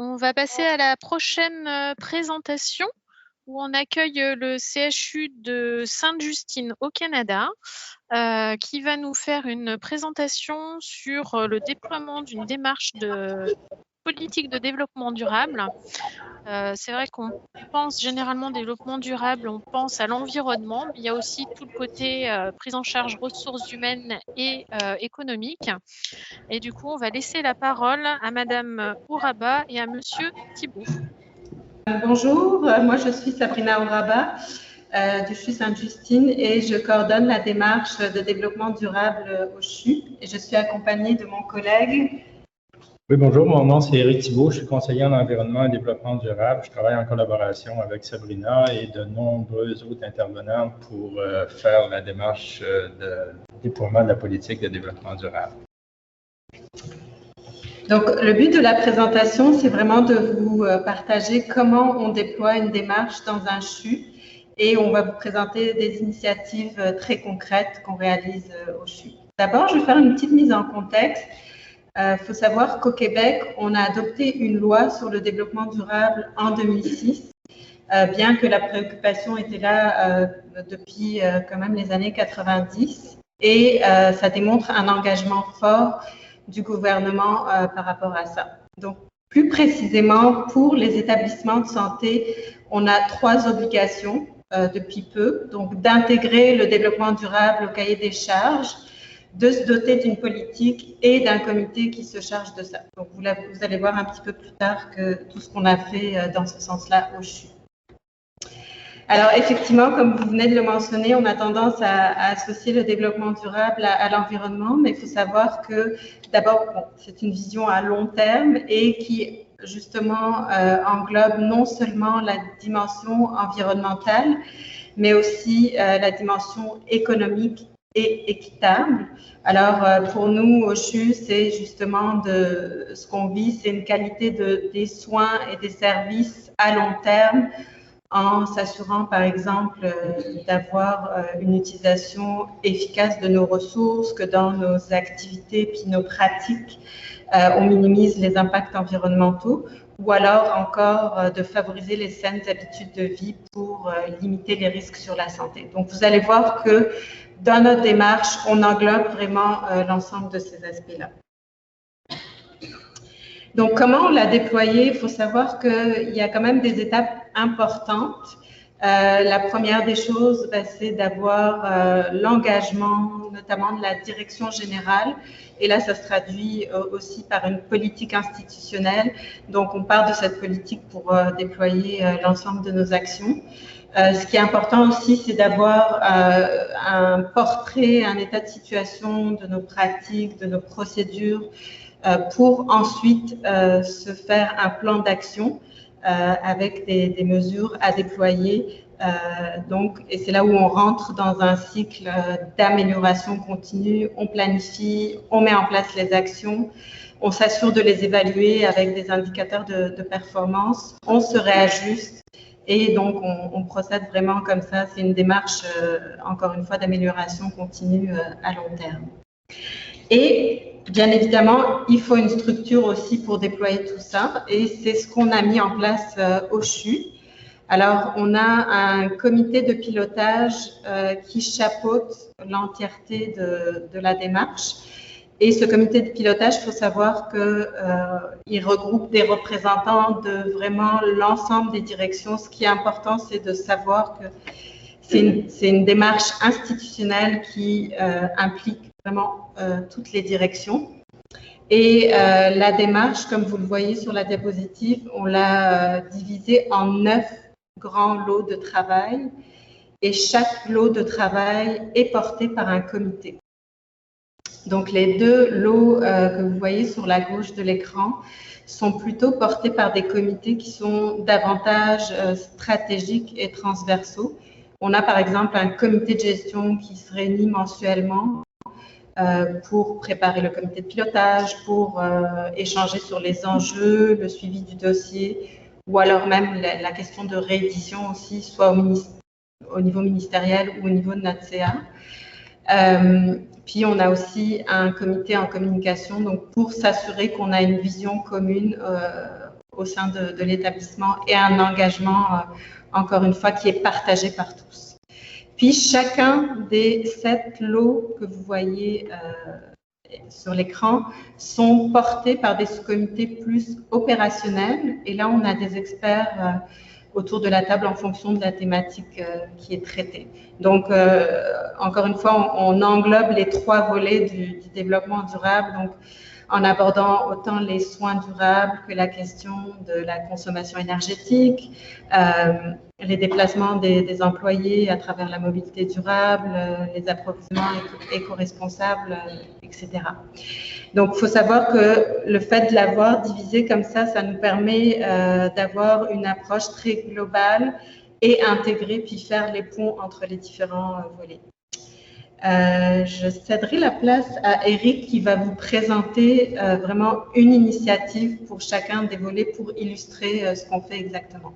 On va passer à la prochaine présentation où on accueille le CHU de Sainte-Justine au Canada qui va nous faire une présentation sur le déploiement d'une démarche de politique de développement durable. C'est vrai qu'on pense généralement développement durable, on pense à l'environnement, mais il y a aussi tout le côté prise en charge ressources humaines et économiques. Et du coup, on va laisser la parole à Madame Ouraba et à Monsieur Thibault. Bonjour, moi je suis Sabrina Ouraba du CHU Sainte-Justine et je coordonne la démarche de développement durable au CHU et je suis accompagnée de mon collègue. Oui, bonjour, mon nom c'est Éric Thibault, je suis conseiller en environnement et développement durable. Je travaille en collaboration avec Sabrina et de nombreux autres intervenants pour faire la démarche de déploiement de la politique de développement durable. Donc, le but de la présentation, c'est vraiment de vous partager comment on déploie une démarche dans un CHU et on va vous présenter des initiatives très concrètes qu'on réalise au CHU. D'abord, je vais faire une petite mise en contexte. Faut savoir qu'au Québec, on a adopté une loi sur le développement durable en 2006, bien que la préoccupation était là depuis quand même les années 90 et ça démontre un engagement fort du gouvernement par rapport à ça. Donc, plus précisément, pour les établissements de santé, on a 3 obligations depuis peu. Donc, d'intégrer le développement durable au cahier des charges, de se doter d'une politique et d'un comité qui se charge de ça. Donc, vous allez voir un petit peu plus tard que tout ce qu'on a fait dans ce sens-là au CHU. Alors, effectivement, comme vous venez de le mentionner, on a tendance à associer le développement durable à l'environnement, mais il faut savoir que, d'abord, c'est une vision à long terme et qui, justement, englobe non seulement la dimension environnementale, mais aussi la dimension économique et équitable. Alors, pour nous, au CHU, c'est justement ce qu'on vit, c'est une qualité des soins et des services à long terme, en s'assurant, par exemple, d'avoir une utilisation efficace de nos ressources, que dans nos activités puis nos pratiques, on minimise les impacts environnementaux, ou alors encore de favoriser les saines habitudes de vie pour limiter les risques sur la santé. Donc, vous allez voir que dans notre démarche, on englobe vraiment l'ensemble de ces aspects-là. Donc, comment on l'a déployé? Il faut savoir qu'il y a quand même des étapes importantes. La première des choses, c'est d'avoir l'engagement, notamment de la direction générale. Et là, ça se traduit aussi par une politique institutionnelle. Donc, on part de cette politique pour déployer l'ensemble de nos actions. Ce qui est important aussi, c'est d'avoir un portrait, un état de situation de nos pratiques, de nos procédures, pour ensuite se faire un plan d'action avec des mesures à déployer. Et c'est là où on rentre dans un cycle d'amélioration continue. On planifie, on met en place les actions, on s'assure de les évaluer avec des indicateurs de performance, on se réajuste et donc on procède vraiment comme ça. C'est une démarche, encore une fois, d'amélioration continue à long terme. Et bien évidemment, il faut une structure aussi pour déployer tout ça et c'est ce qu'on a mis en place au CHU. Alors, on a un comité de pilotage qui chapeaute l'entièreté de la démarche. Et ce comité de pilotage, il faut savoir qu'il regroupe des représentants de vraiment l'ensemble des directions. Ce qui est important, c'est de savoir que c'est une démarche institutionnelle qui implique vraiment toutes les directions. Et la démarche, comme vous le voyez sur la diapositive, on l'a divisée en 9 grands lots de travail. Et chaque lot de travail est porté par un comité. Donc, les 2 lots que vous voyez sur la gauche de l'écran sont plutôt portés par des comités qui sont davantage stratégiques et transversaux. On a par exemple un comité de gestion qui se réunit mensuellement pour préparer le comité de pilotage, pour échanger sur les enjeux, le suivi du dossier, ou alors même la question de réédition aussi, soit au niveau ministériel ou au niveau de notre CA. Puis on a aussi un comité en communication, donc pour s'assurer qu'on a une vision commune au sein de l'établissement et un engagement, encore une fois, qui est partagé par tous. Puis, chacun des 7 lots que vous voyez sur l'écran sont portés par des sous-comités plus opérationnels. Et là, on a des experts autour de la table en fonction de la thématique qui est traitée. Donc, encore une fois, on englobe les 3 volets du développement durable, donc en abordant autant les soins durables que la question de la consommation énergétique, les déplacements des employés à travers la mobilité durable, les approvisionnements éco-responsables, etc. Donc, il faut savoir que le fait de l'avoir divisé comme ça nous permet d'avoir une approche très globale et intégrée, puis faire les ponts entre les différents volets. Je céderai la place à Eric qui va vous présenter vraiment une initiative pour chacun des volets pour illustrer ce qu'on fait exactement.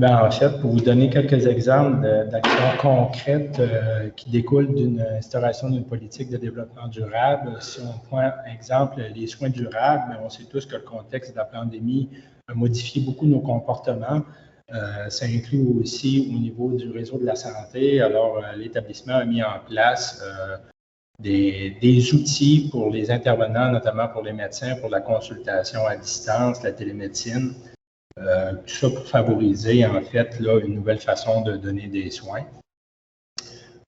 En fait, pour vous donner quelques exemples d'actions concrètes qui découlent d'une instauration d'une politique de développement durable, si on prend exemple les soins durables, on sait tous que le contexte de la pandémie a modifié beaucoup nos comportements. Ça inclut aussi au niveau du réseau de la santé. Alors, l'établissement a mis en place des outils pour les intervenants, notamment pour les médecins, pour la consultation à distance, la télémédecine. Tout ça pour favoriser, en fait, là, une nouvelle façon de donner des soins.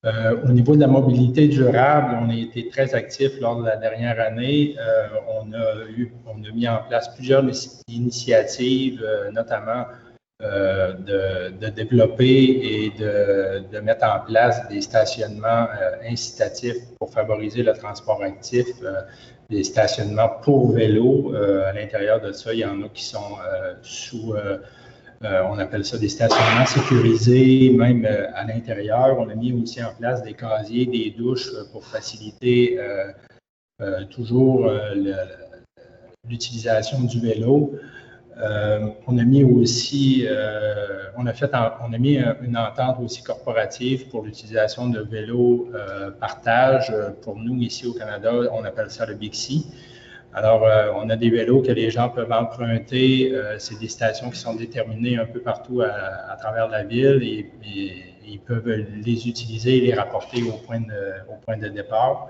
Au niveau de la mobilité durable, on a été très actifs lors de la dernière année. On a mis en place plusieurs initiatives, notamment de développer et de mettre en place des stationnements incitatifs pour favoriser le transport actif, des stationnements pour vélo. À l'intérieur de ça, il y en a qui sont on appelle ça des stationnements sécurisés, même à l'intérieur. On a mis aussi en place des casiers, des douches pour faciliter toujours l'utilisation du vélo. On a mis aussi, on a mis une entente aussi corporative pour l'utilisation de vélos partage. Pour nous, ici au Canada, on appelle ça le Bixi. Alors, on a des vélos que les gens peuvent emprunter. C'est des stations qui sont déterminées un peu partout à travers la ville et ils peuvent les utiliser et les rapporter au point de départ.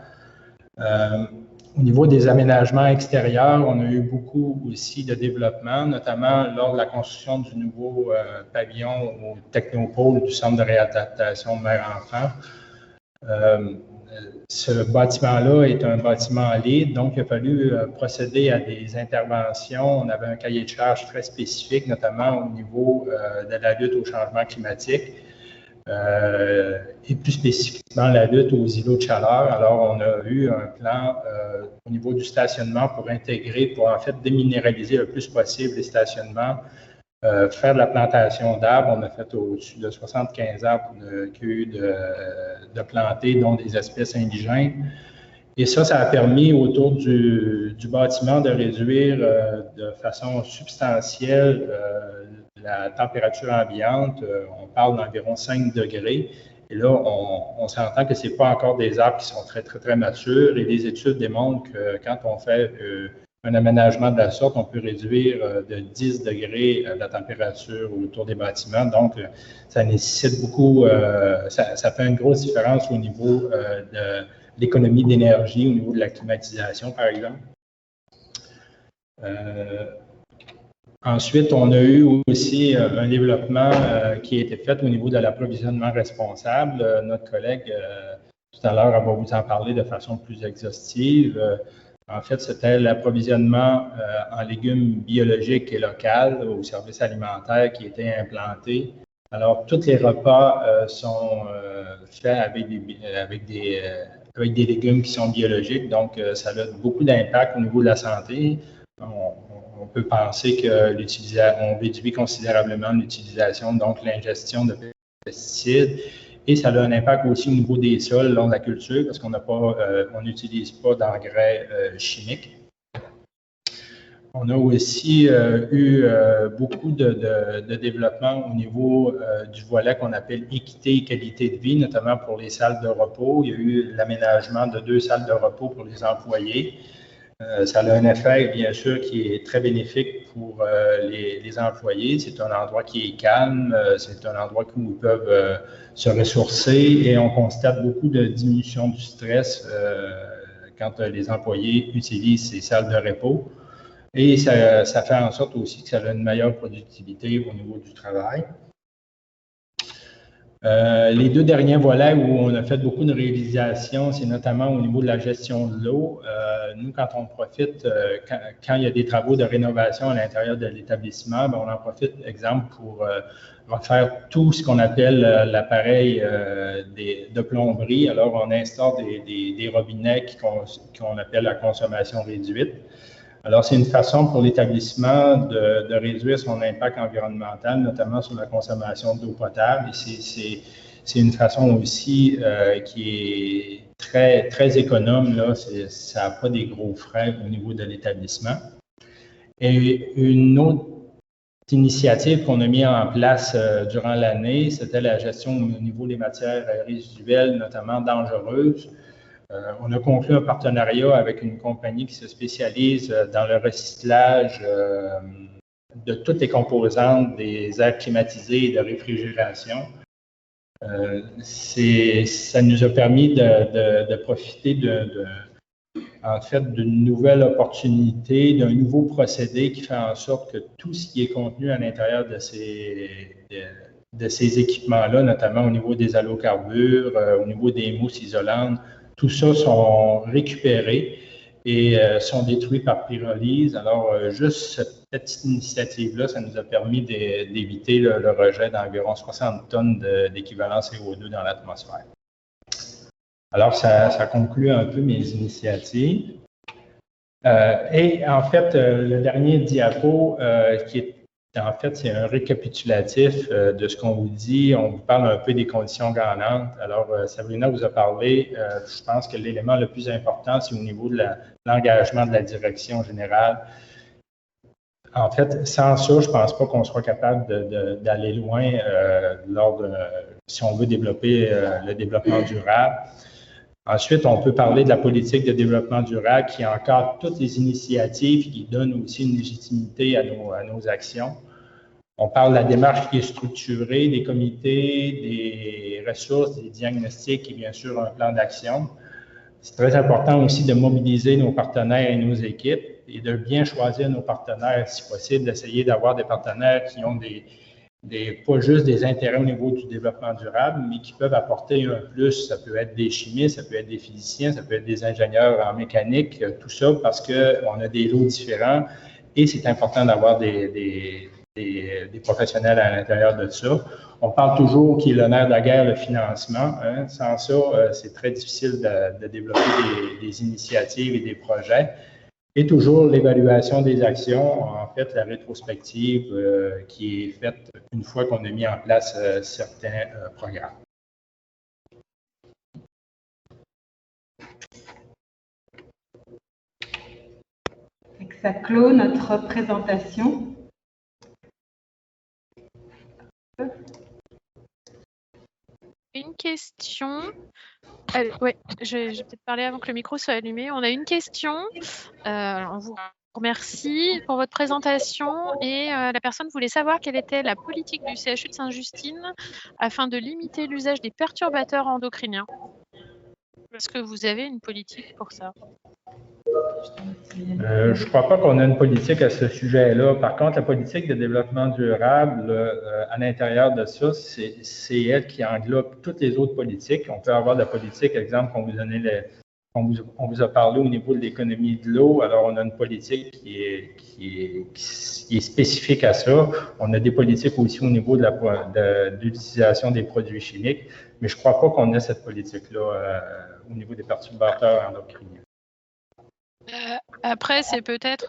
Au niveau des aménagements extérieurs, on a eu beaucoup aussi de développement, notamment lors de la construction du nouveau pavillon au Technopôle du Centre de réadaptation mère-enfant. Ce bâtiment-là est un bâtiment LEED, donc il a fallu procéder à des interventions. On avait un cahier de charges très spécifique, notamment au niveau de la lutte au changement climatique. Et plus spécifiquement la lutte aux îlots de chaleur. Alors, on a eu un plan au niveau du stationnement pour intégrer, pour en fait déminéraliser le plus possible les stationnements, faire de la plantation d'arbres. On a fait au-dessus de 75 arbres de planter, dont des espèces indigènes. Et ça a permis autour du bâtiment de réduire de façon substantielle la température ambiante. On parle d'environ 5 degrés. Et là, on s'entend que ce n'est pas encore des arbres qui sont très, très, très matures. Et les études démontrent que quand on fait un aménagement de la sorte, on peut réduire de 10 degrés la température autour des bâtiments. Donc, ça nécessite beaucoup, ça fait une grosse différence au niveau de l'économie d'énergie, au niveau de la climatisation, par exemple. Ensuite, on a eu aussi un développement qui a été fait au niveau de l'approvisionnement responsable. Notre collègue, tout à l'heure, va vous en parler de façon plus exhaustive. En fait, c'était l'approvisionnement en légumes biologiques et locaux au service alimentaire qui était implanté. Alors, tous les repas sont faits avec des légumes qui sont biologiques, donc ça a beaucoup d'impact au niveau de la santé. On peut penser qu'on réduit considérablement l'utilisation, donc l'ingestion de pesticides, et ça a un impact aussi au niveau des sols lors de la culture parce qu'on n'utilise pas d'engrais chimiques. On a aussi eu beaucoup de développement au niveau du volet qu'on appelle équité et qualité de vie, notamment pour les salles de repos. Il y a eu l'aménagement de 2 salles de repos pour les employés. Ça a un effet, bien sûr, qui est très bénéfique pour les employés. C'est un endroit qui est calme, c'est un endroit où ils peuvent se ressourcer et on constate beaucoup de diminution du stress quand les employés utilisent ces salles de repos. Et ça fait en sorte aussi que ça a une meilleure productivité au niveau du travail. Les 2 derniers volets où on a fait beaucoup de réalisations, c'est notamment au niveau de la gestion de l'eau. Nous, quand on profite, quand il y a des travaux de rénovation à l'intérieur de l'établissement, on en profite, exemple, pour refaire tout ce qu'on appelle l'appareil de plomberie. Alors, on instaure des robinets qu'on appelle la consommation réduite. Alors, c'est une façon pour l'établissement de réduire son impact environnemental, notamment sur la consommation d'eau potable. Et c'est une façon aussi qui est très, très économe. Là. Ça n'a pas des gros frais au niveau de l'établissement. Et une autre initiative qu'on a mis en place durant l'année, c'était la gestion au niveau des matières résiduelles, notamment dangereuses. On a conclu un partenariat avec une compagnie qui se spécialise dans le recyclage de toutes les composantes des aires climatisées et de réfrigération. Ça nous a permis de profiter en fait, d'une nouvelle opportunité, d'un nouveau procédé qui fait en sorte que tout ce qui est contenu à l'intérieur de ces équipements-là, notamment au niveau des halocarbures, au niveau des mousses isolantes, tout ça sont récupérés et sont détruits par pyrolyse. Alors, juste cette petite initiative-là, ça nous a permis d'éviter le rejet d'environ 60 tonnes d'équivalent CO2 dans l'atmosphère. Alors, ça conclut un peu mes initiatives. Et en fait, le dernier diapo, en fait, c'est un récapitulatif de ce qu'on vous dit. On vous parle un peu des conditions gagnantes. Alors, Sabrina vous a parlé, je pense que l'élément le plus important, c'est au niveau de l'engagement de la direction générale. En fait, sans ça, je ne pense pas qu'on soit capable d'aller loin si on veut développer le développement durable. Ensuite, on peut parler de la politique de développement durable qui encadre toutes les initiatives, qui donne aussi une légitimité à nos actions. On parle de la démarche qui est structurée, des comités, des ressources, des diagnostics et bien sûr un plan d'action. C'est très important aussi de mobiliser nos partenaires et nos équipes et de bien choisir nos partenaires, si possible, d'essayer d'avoir des partenaires qui ont pas juste des intérêts au niveau du développement durable, mais qui peuvent apporter un plus. Ça peut être des chimistes, ça peut être des physiciens, ça peut être des ingénieurs en mécanique, tout ça parce qu'on a des lots différents et c'est important d'avoir des professionnels à l'intérieur de ça. On parle toujours qu'il est le nerf de la guerre, le financement. Hein. Sans ça, c'est très difficile de développer des initiatives et des projets. Et toujours l'évaluation des actions, en fait, la rétrospective qui est faite une fois qu'on a mis en place certains programmes. Ça clôt notre présentation. Une question. Oui, je vais peut-être parler avant que le micro soit allumé. On a une question. On vous remercie pour votre présentation et la personne voulait savoir quelle était la politique du CHU de Sainte-Justine afin de limiter l'usage des perturbateurs endocriniens. Est-ce que vous avez une politique pour ça? Je ne crois pas qu'on a une politique à ce sujet-là. Par contre, la politique de développement durable, à l'intérieur de ça, c'est elle qui englobe toutes les autres politiques. On peut avoir de la politique, exemple, on vous a parlé au niveau de l'économie de l'eau. Alors, on a une politique qui est spécifique à ça. On a des politiques aussi au niveau de l'utilisation des produits chimiques. Mais je ne crois pas qu'on ait cette politique-là au niveau des perturbateurs endocriniens. Après, c'est peut-être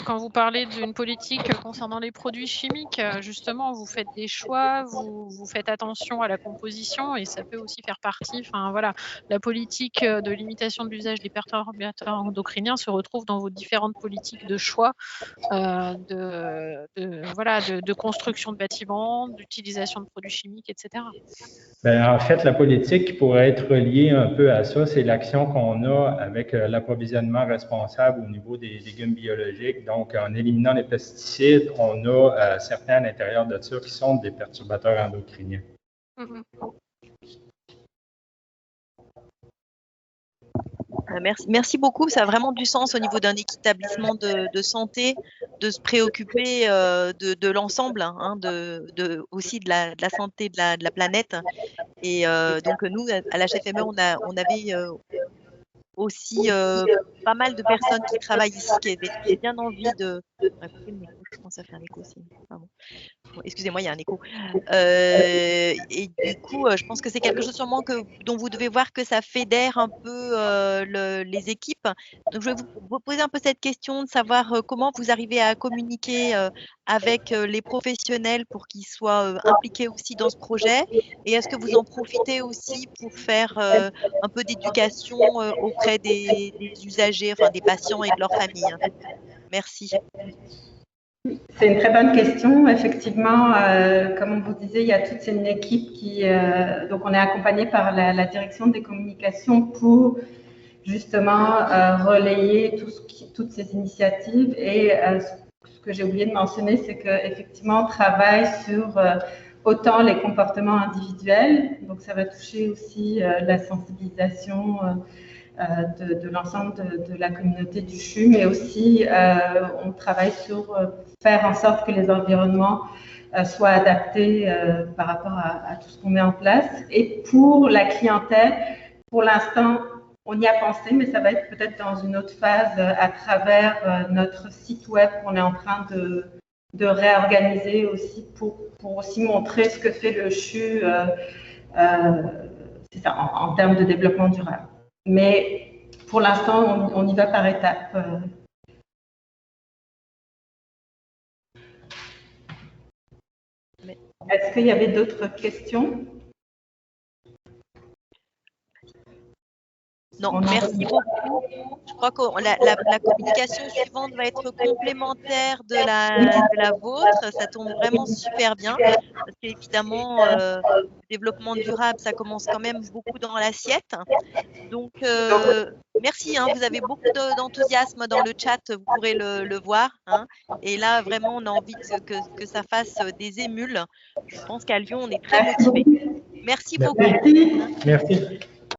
quand vous parlez d'une politique concernant les produits chimiques, justement, vous faites des choix, vous faites attention à la composition et ça peut aussi faire partie. Enfin, voilà, la politique de limitation de l'usage des perturbateurs endocriniens se retrouve dans vos différentes politiques de choix de construction de bâtiments, d'utilisation de produits chimiques, etc. En fait, la politique qui pourrait être reliée un peu à ça, c'est l'action qu'on a avec l'approvisionnement responsable au niveau des légumes biologiques. Donc, en éliminant les pesticides, on a certains à l'intérieur de ça qui sont des perturbateurs endocriniens. Merci beaucoup. Ça a vraiment du sens au niveau d'un établissement de santé, de se préoccuper de l'ensemble, hein, aussi de la santé de la planète. Et donc nous, à l'HFME, on avait aussi pas mal de personnes qui travaillent ici, qui avaient bien envie de... Je pense à faire un écho aussi. Pardon. Excusez-moi, il y a un écho. Et du coup, je pense que c'est quelque chose sûrement dont vous devez voir que ça fédère un peu les équipes. Donc, je vais vous poser un peu cette question de savoir comment vous arrivez à communiquer avec les professionnels pour qu'ils soient impliqués aussi dans ce projet. Et est-ce que vous en profitez aussi pour faire un peu d'éducation auprès des usagers, enfin des patients et de leurs familles? Merci. C'est une très bonne question. Effectivement, comme on vous disait, il y a toute une équipe qui... donc, on est accompagné par la direction des communications pour justement relayer toutes ces initiatives. Et ce que j'ai oublié de mentionner, c'est qu'effectivement, on travaille sur autant les comportements individuels. Donc, ça va toucher aussi la sensibilisation de l'ensemble de la communauté du CHU, mais aussi on travaille sur faire en sorte que les environnements soient adaptés par rapport à tout ce qu'on met en place. Et pour la clientèle, pour l'instant, on y a pensé, mais ça va être peut-être dans une autre phase à travers notre site web qu'on est en train de réorganiser aussi pour aussi montrer ce que fait le CHU c'est ça, en termes de développement durable. Mais pour l'instant, on y va par étapes. Est-ce qu'il y avait d'autres questions? Non, merci beaucoup. Je crois que la communication suivante va être complémentaire de la vôtre. Ça tombe vraiment super bien. Parce qu'évidemment, le développement durable, ça commence quand même beaucoup dans l'assiette. Donc, merci. Hein, vous avez beaucoup d'enthousiasme dans le chat. Vous pourrez le voir. Hein. Et là, vraiment, on a envie que ça fasse des émules. Je pense qu'à Lyon, on est très motivés. Merci beaucoup. Merci.